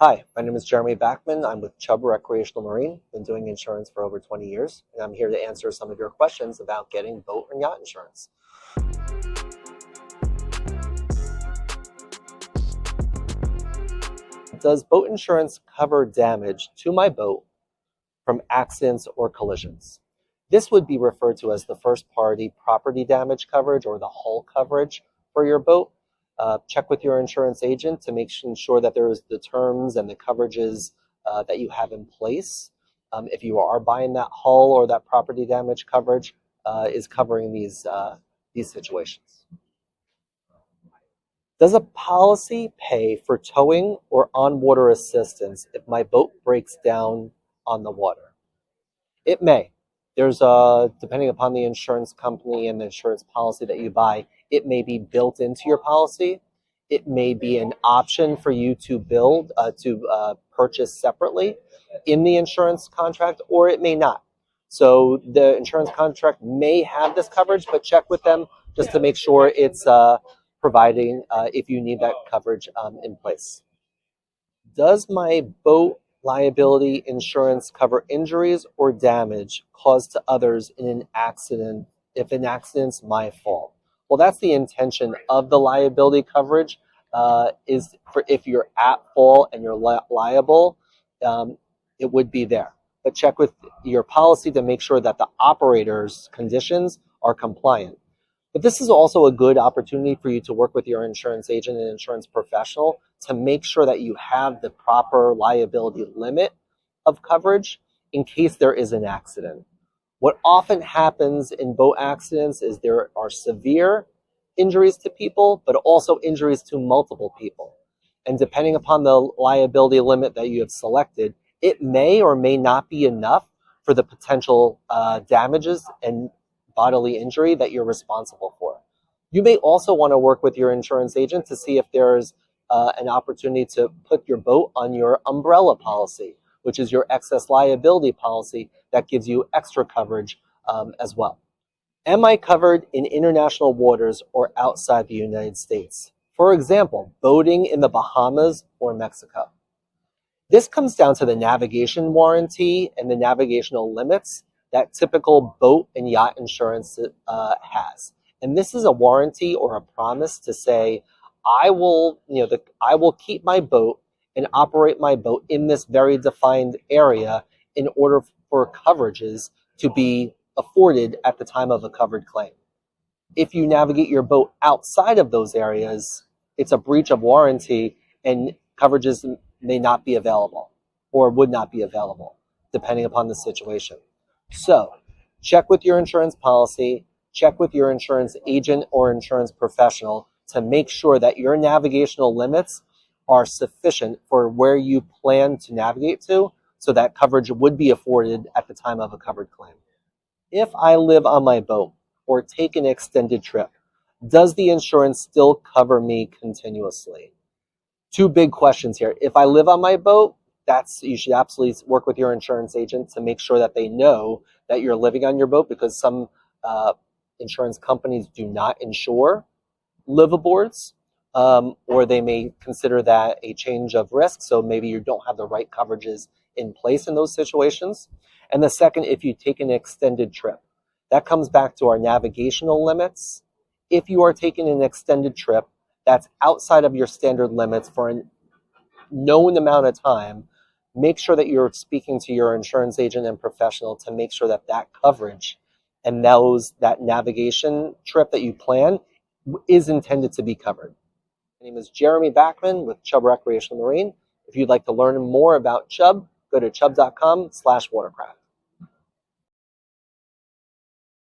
Hi, my name is Jeremy Backman. I'm with Chubb Recreational Marine. Been doing insurance for over 20 years, and I'm here to answer some of your questions about getting boat and yacht insurance. Does boat insurance cover damage to my boat from accidents or collisions? This would be referred to as the first-party property damage coverage or the hull coverage for your boat. Check with your insurance agent to make sure that there's the terms and the coverages that you have in place. If you are buying that hull or that property damage coverage, is covering these situations. Does a policy pay for towing or on-water assistance if my boat breaks down on the water? It may. There's depending upon the insurance company and the insurance policy that you buy, it may be built into your policy. It may be an option for you to purchase separately in the insurance contract, or it may not. So the insurance contract may have this coverage, but check with them just to make sure it's providing if you need that coverage in place. Does my boat liability insurance cover injuries or damage caused to others in an accident if an accident's my fault? Well, that's the intention of the liability coverage, is for if you're at fault and you're liable, it would be there. But check with your policy to make sure that the operator's conditions are compliant. But this is also a good opportunity for you to work with your insurance agent and insurance professional to make sure that you have the proper liability limit of coverage in case there is an accident. What often happens in boat accidents is there are severe injuries to people, but also injuries to multiple people. And depending upon the liability limit that you have selected, it may or may not be enough for the potential damages and bodily injury that you're responsible for. You may also want to work with your insurance agent to see if there's an opportunity to put your boat on your umbrella policy, which is your excess liability policy that gives you extra coverage as well. Am I covered in international waters or outside the United States? For example, boating in the Bahamas or Mexico. This comes down to the navigation warranty and the navigational limits that typical boat and yacht insurance has. And this is a warranty or a promise to say, I will keep my boat and operate my boat in this very defined area in order for coverages to be afforded at the time of a covered claim. If you navigate your boat outside of those areas, it's a breach of warranty and coverages may not be available or would not be available depending upon the situation. So check with your insurance policy, check with your insurance agent or insurance professional to make sure that your navigational limits are sufficient for where you plan to navigate to so that coverage would be afforded at the time of a covered claim. If I live on my boat or take an extended trip, does the insurance still cover me continuously? Two big questions here. If I live on my boat, you should absolutely work with your insurance agent to make sure that they know that you're living on your boat, because some insurance companies do not insure liveaboards, or they may consider that a change of risk, so maybe you don't have the right coverages in place in those situations. And the second, if you take an extended trip, that comes back to our navigational limits. If you are taking an extended trip that's outside of your standard limits for a known amount of time, make sure that you're speaking to your insurance agent and professional to make sure that that coverage and that navigation trip that you plan is intended to be covered. My name is Jeremy Backman with Chubb Recreational Marine. If you'd like to learn more about Chubb, go to chubb.com/watercraft.